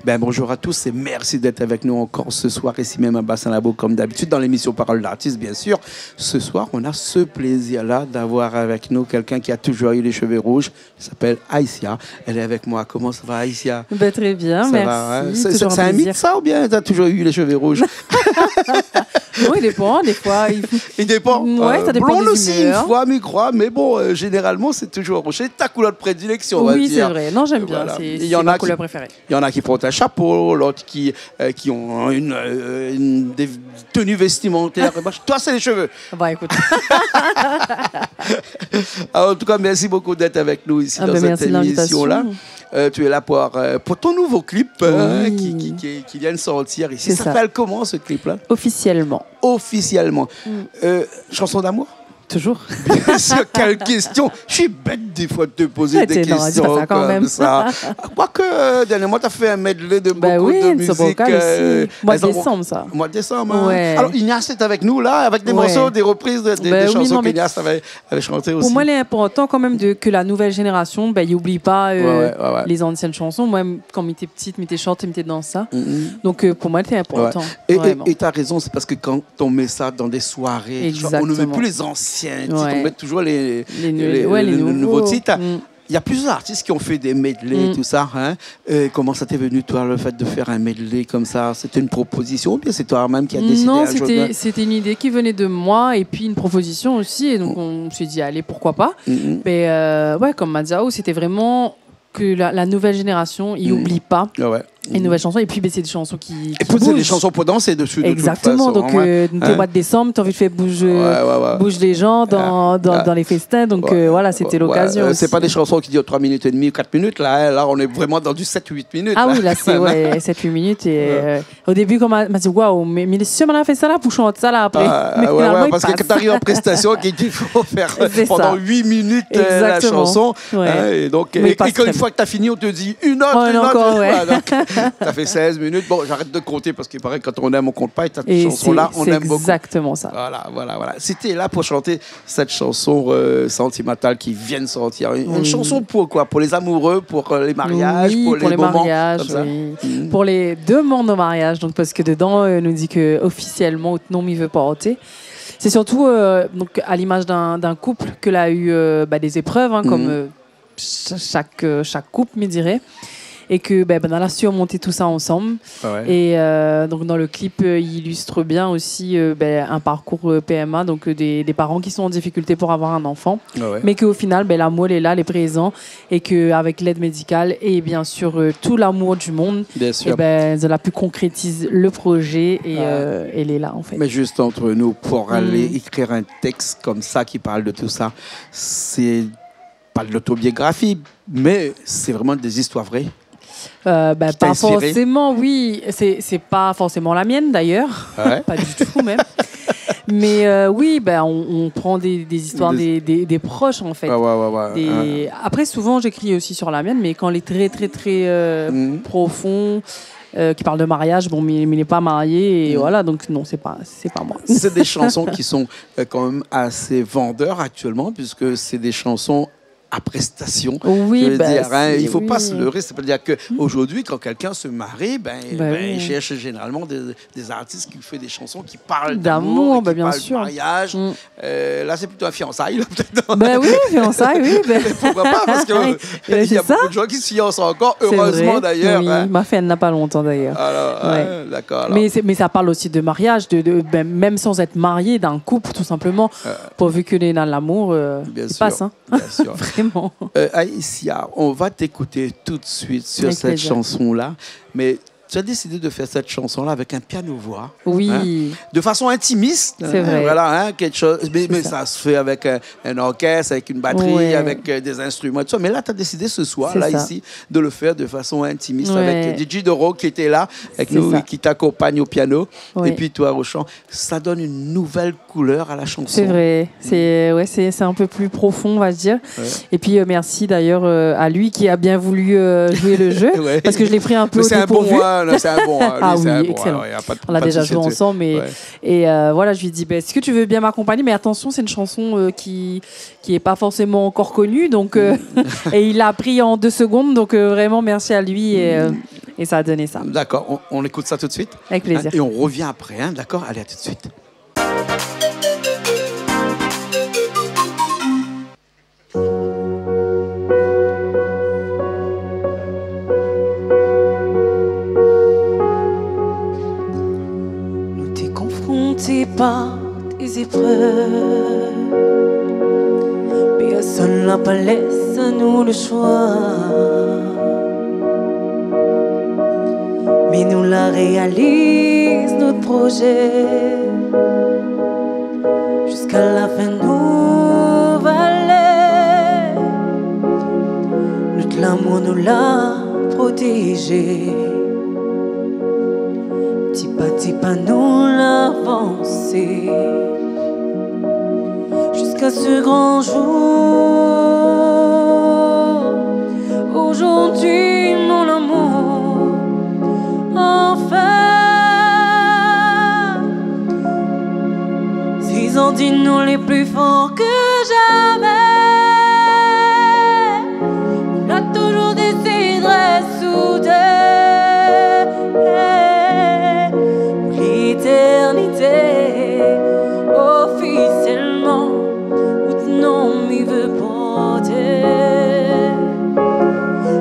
Ben, bonjour à tous et merci d'être avec nous encore ce soir, ici même à Bassin-Labo, comme d'habitude, dans l'émission Parole d'artiste, bien sûr. Ce soir, on a ce plaisir-là d'avoir avec nous quelqu'un qui a toujours eu les cheveux rouges. Elle s'appelle Aïssia. Elle est avec moi. Comment ça va, Aïssia? Ben, très bien, ça merci. Va, hein? C'est un mythe, ça, ou bien tu as toujours eu les cheveux rouges? Oui, il dépend, des fois. Il dépend. Ouais, ça dépend blonde des aussi, humeurs. une fois, mais crois. Mais bon, généralement, c'est toujours rouge. C'est ta couleur de prédilection, on va Oui, dire. c'est vrai. Non, j'aime bien. Voilà. C'est ma couleur préférée. Il y en a qui portent un chapeau, l'autre qui ont des tenues vestimentaires. Toi, c'est les cheveux. Bah, écoute. Alors, en tout cas, merci beaucoup d'être avec nous ici dans cette émission-là. Tu es là pour ton nouveau clip qui vient de sortir ici. Ça s'appelle comment, ce clip-là? Officiellement. Officiellement. Chanson d'amour? Toujours. Bien sûr, quelle question. Je suis bête des fois de te poser des questions comme ça. Quoique, dernièrement, tu as fait un medley de beaucoup de musique. Mois de décembre, ça. Mois de décembre. Ouais. Alors, Ignace est avec nous, là, avec des morceaux, des reprises des chansons qu'Ignace avait chanté aussi. Pour moi, il est important quand même que la nouvelle génération, n'oublie pas les anciennes chansons. Moi, quand j'étais petite, j'étais chante, j'étais dans ça. Donc, pour moi, c'est important. Et tu as raison, c'est parce que quand on met ça dans des soirées, on ne met plus les anciens. On met toujours les nouveaux titres. Il y a plusieurs artistes qui ont fait des medleys, tout ça. Hein. Comment ça t'est venu, toi, le fait de faire un medley comme ça? C'était une proposition ou bien c'est toi-même qui as décidé? Non, c'était une idée qui venait de moi et puis une proposition aussi. Et donc, on s'est dit, allez, pourquoi pas. Mais comme Madiao, c'était vraiment que la nouvelle génération, ils n'oublient pas. Les nouvelles chansons, et puis c'est des chansons qui c'est des chansons pour danser dessus. Exactement, donc t'es au mois de décembre, t'as envie de faire bouge les gens dans les festins, donc voilà, c'était l'occasion. C'est pas des chansons qui durent 3 minutes et demie, 4 minutes, là on est vraiment dans du 7-8 minutes. Ah oui, là c'est 7-8 minutes, et au début, quand on m'a dit, waouh, mais si on a fait ça là, pour chanter ça là après. Parce que quand t'arrives en prestation, il faut faire pendant 8 minutes la chanson, et une fois que t'as fini, on te dit une autre. Ça fait 16 minutes. Bon, j'arrête de compter parce qu'il paraît que quand on aime, on compte pas. Et cette chanson-là, on aime beaucoup. C'est exactement ça. Voilà. C'était là pour chanter cette chanson sentimentale qui vient de sortir. Une chanson pour quoi? Pour les amoureux, pour les mariages, pour les moments mariages, comme ça. Pour les demandes au mariage. Donc, parce que dedans, nous dit que officiellement, non, il veut porter. C'est surtout donc, à l'image d'un couple que a eu des épreuves, comme chaque couple, me dirait. Et que on a surmonté tout ça ensemble. Et donc dans le clip, il illustre bien aussi un parcours PMA, donc des parents qui sont en difficulté pour avoir un enfant, mais qu'au final, l'amour est là, il est présent, et qu'avec l'aide médicale et bien sûr tout l'amour du monde, elle a pu concrétiser le projet et elle est là en fait. Mais juste entre nous, pour aller écrire un texte comme ça qui parle de tout ça, c'est pas de l'autobiographie, mais c'est vraiment des histoires vraies. Pas forcément, oui. C'est pas forcément la mienne d'ailleurs, pas du tout même. Mais oui, on prend des histoires des proches en fait. Après, souvent, j'écris aussi sur la mienne, mais quand elle est très très très profond, qui parle de mariage, mais il n'est pas marié, et voilà, donc non, c'est pas moi. C'est des chansons qui sont quand même assez vendeurs actuellement, puisque c'est des chansons à prestation. Oui, je veux dire, il ne faut pas se leurrer. C'est-à-dire qu'aujourd'hui, quand quelqu'un se marie, il cherche généralement des artistes qui font des chansons qui parlent d'amour, qui parlent de mariage. Là, c'est plutôt un fiançailles. Oui, fiançailles, oui. Pourquoi pas? Parce qu'il y a beaucoup de gens qui se fiancent encore, heureusement d'ailleurs. Oui. Ma fille, elle n'a pas longtemps d'ailleurs. D'accord. Mais ça parle aussi de mariage, même sans être marié, d'un couple, tout simplement, pourvu que les dans l'amour passe. Bien sûr. Vraiment. Aïssia, on va t'écouter tout de suite sur cette chanson-là. Mais tu as décidé de faire cette chanson-là avec un piano-voix. Oui. De façon intimiste. C'est vrai. Voilà, quelque chose. Mais ça se fait avec un orchestre, avec une batterie, avec des instruments, tout ça. Mais là, tu as décidé ce soir, là, ici, de le faire de façon intimiste avec DJ Doro qui était là, avec nous, qui t'accompagne au piano. Et puis toi, au chant. Ça donne une nouvelle couleur à la chanson. C'est vrai. C'est un peu plus profond, on va se dire. Et puis, merci d'ailleurs à lui qui a bien voulu jouer le jeu. Parce que je l'ai pris un peu au dépourvu. C'est un bon. Excellent. On l'a déjà joué ensemble. Et voilà, je lui ai dit, est-ce que tu veux bien m'accompagner? Mais attention, c'est une chanson qui n'est pas forcément encore connue. Donc, et il l'a appris en 2 secondes. Donc, vraiment, merci à lui. Et ça a donné ça. D'accord, on écoute ça tout de suite. Avec plaisir. Et on revient après, hein, d'accord? Allez, à tout de suite. Nous t'es confrontés par des épreuves. Personne n'a pas laissé à nous le choix. Mais nous la réalise notre projet. Jusqu'à la fin nous valait. Notre l'amour nous l'a protégé. Petit pas nous l'a avancé. Jusqu'à ce grand jour. Aujourd'hui mon amour, enfin 6 ans dis-nous les plus forts que jamais. On a toujours décidé de soudés pour l'éternité. Officiellement non, m'y veut porter.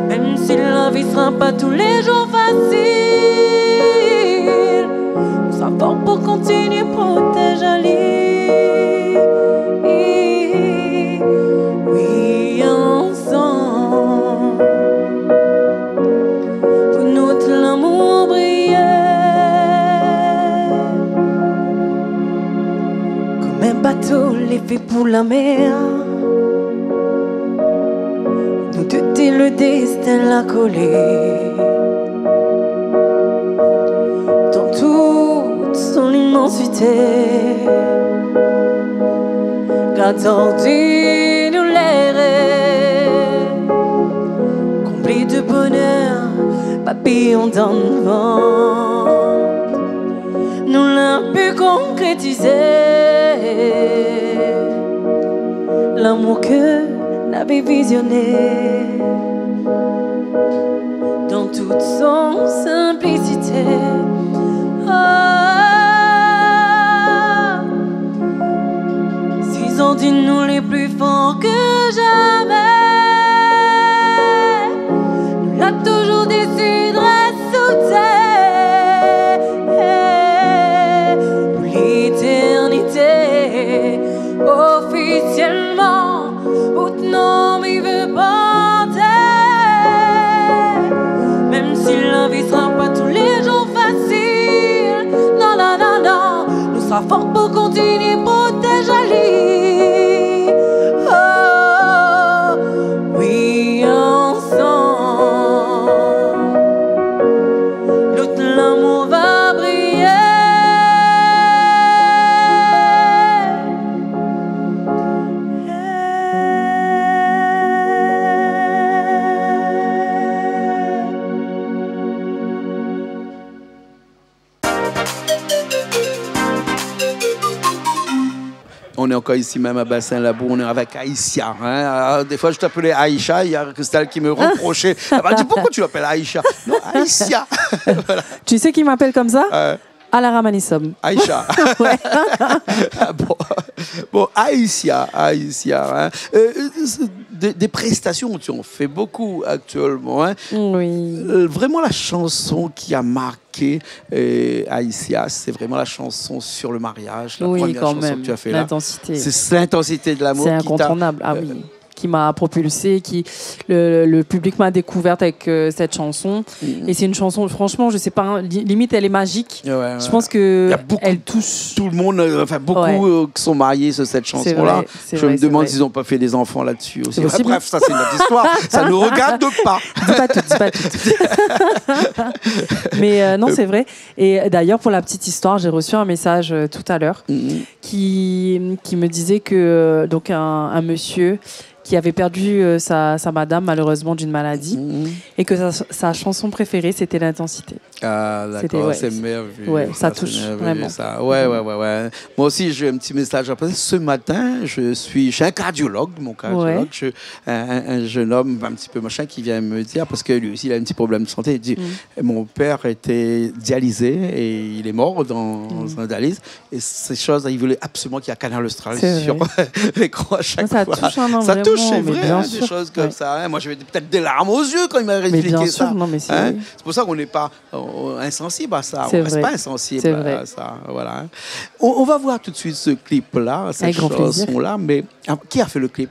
Même si la vie sera pas tous les jours facile, on sera fort pour continuer, protéger Ali. Oui, ensemble, pour notre l'amour briller. Comme un bateau, les fait pour la mer. Nous deux, le destin l'a collé. Dans toute son immensité. Qu'attendu nous les rêves. Comblés de bonheur, papillon dans le vent. Nous l'avons pu concrétiser. L'amour que n'avait visionné dans toute son simplicité. Ah, 6 ans dis-nous les plus forts que jamais. Nous l'a toujours décidé de pour l'éternité. Officiellement, votre nom il veut porter. Même si la vie sera pas tous les jours facile, non, non, non, non, nous sera fort pour continuer, protéger Ali. Oh, oui, ensemble, notre l'amour va briller. On est encore ici même à Bassin-Labour, on est avec Aïssia. Hein. Alors, des fois, je t'appelais Aïcha, il y a Christelle qui me reprochait. Elle m'a dit, pourquoi tu l'appelles Aïcha? Non, Aïssia. Voilà. Tu sais qui m'appelle comme ça? Alara Manissom. Aïcha. Ouais. Bon, Aïssia. Hein. Des prestations, tu en fais beaucoup actuellement. Hein. Oui. Vraiment, la chanson qui a marqué Aïssia, c'est vraiment la chanson sur le mariage, la première chanson que tu as fait là. L'intensité. C'est l'intensité de l'amour. C'est incontournable. Ah oui. Qui m'a propulsée, le public m'a découverte avec cette chanson. Et c'est une chanson, franchement, je sais pas, limite elle est magique. Ouais. Je pense que elle touche tout le monde, enfin beaucoup qui sont mariés sur cette chanson-là. Je me demande s'ils n'ont pas fait des enfants là-dessus aussi. Bref, ça c'est notre histoire. Ça ne nous regarde pas. Dis pas tout. Mais non, c'est vrai. Et d'ailleurs, pour la petite histoire, j'ai reçu un message tout à l'heure qui me disait que donc un monsieur qui avait perdu sa madame malheureusement d'une maladie et que sa chanson préférée c'était l'intensité. Ah, d'accord, c'est merveilleux. Ouais, ça touche vraiment. Ça. Ouais. Moi aussi, j'ai un petit message à passer. Ce matin, je suis chez un cardiologue, un jeune homme un petit peu machin qui vient me dire, parce que lui aussi, il a un petit problème de santé. Il dit, mon père était dialysé et il est mort dans un dialyse. Et ces choses, il voulait absolument qu'il y ait un canal austral sur l'écran à chaque fois. Ça touche, c'est vrai, des choses comme ça. Moi, j'avais peut-être des larmes aux yeux quand il m'a expliqué ça. C'est pour ça qu'on n'est pas insensible à ça. On ne reste pas insensible à ça. Voilà. On va voir tout de suite ce clip-là, cette chanson-là. Mais qui a fait le clip?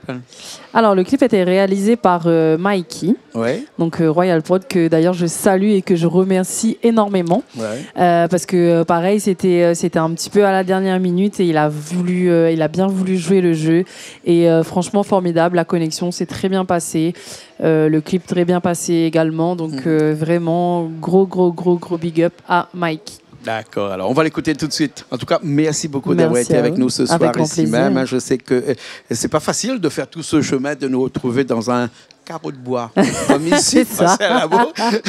Alors, le clip était réalisé par Mikey, donc Royal Prod, que d'ailleurs je salue et que je remercie énormément. Parce que, pareil, c'était un petit peu à la dernière minute et il a bien voulu jouer le jeu. Et franchement, formidable. La connexion s'est très bien passée. Le clip très bien passé également. Donc, vraiment, gros big up à Mike. D'accord, alors on va l'écouter tout de suite. En tout cas, merci beaucoup d'avoir été avec nous ce soir ici même. Je sais que c'est pas facile de faire tout ce chemin, de nous retrouver dans un carreau de bois comme ici,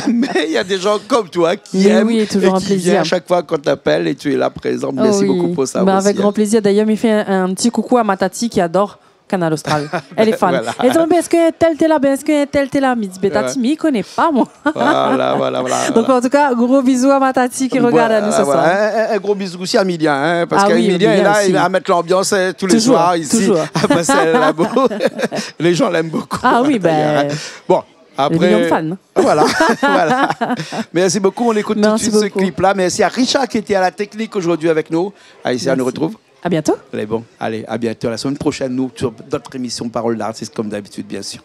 mais il y a des gens comme toi qui aiment et qui viennent à chaque fois qu'on t'appelle et tu es là présent. Merci beaucoup pour ça. Avec grand plaisir. D'ailleurs, il fait un petit coucou à ma tati qui adore Canal Austral. Elle est fan. Elle dit, est-ce que tel là, est-ce que tel là? Mais Tati, il ne connaît pas, moi. Voilà. Donc, en tout cas, gros bisous à ma Tati qui regarde à nous ce soir. Un gros bisou aussi à Emilien, parce qu'Emilien est là, il va mettre l'ambiance tous les soirs ici, à passer le labo. Les gens l'aiment beaucoup. Ah oui, ben. Bon. Après, millions de fans. Voilà. Merci beaucoup. On écoute tout de suite ce clip-là. Merci à Richard qui était à la technique aujourd'hui avec nous. Aïssa nous retrouve. À bientôt. Allez, à bientôt. La semaine prochaine, nous, sur d'autres émissions Paroles d'artistes, comme d'habitude, bien sûr.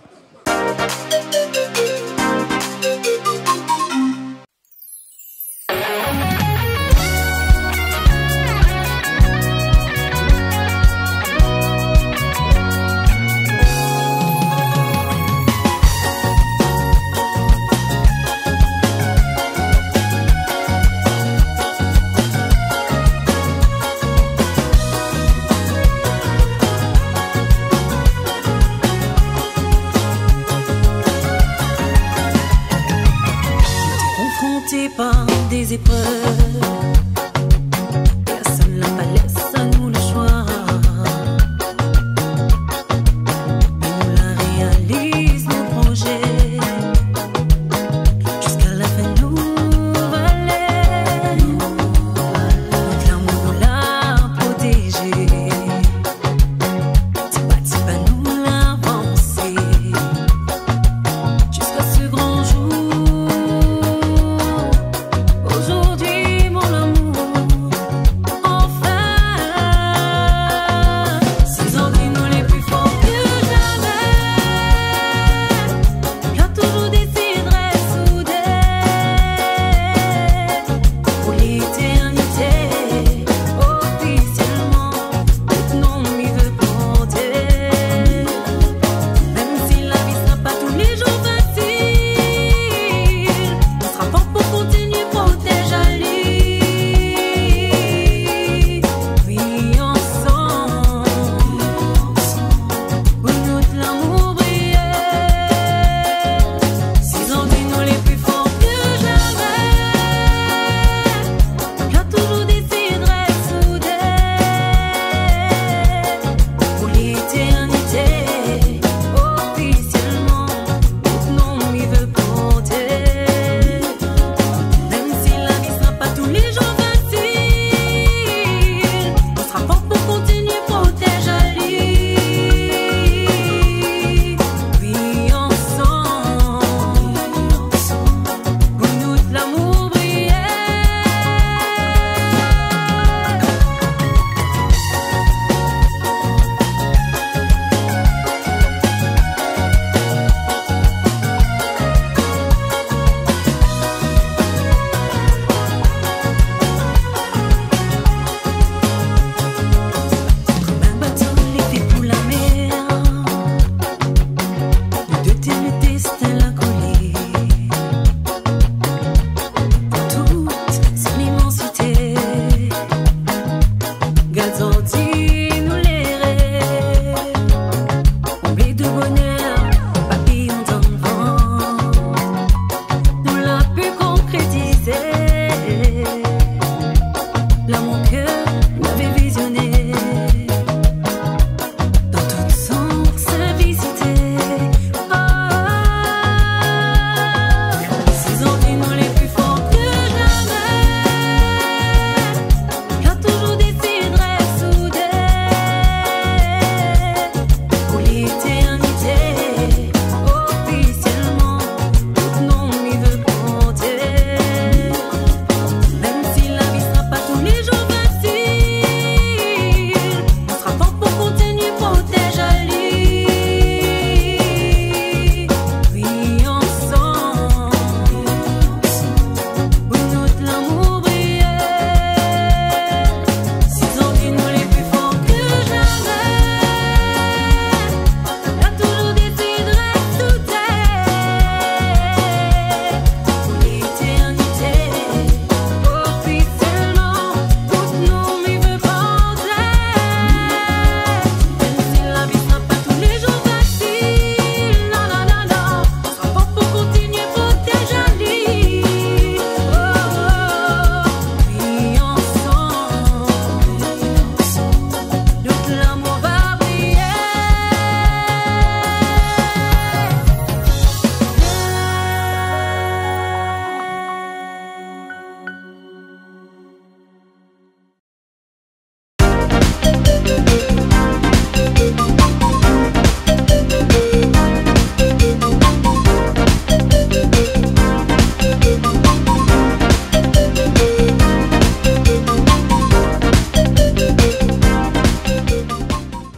Par des épreuves,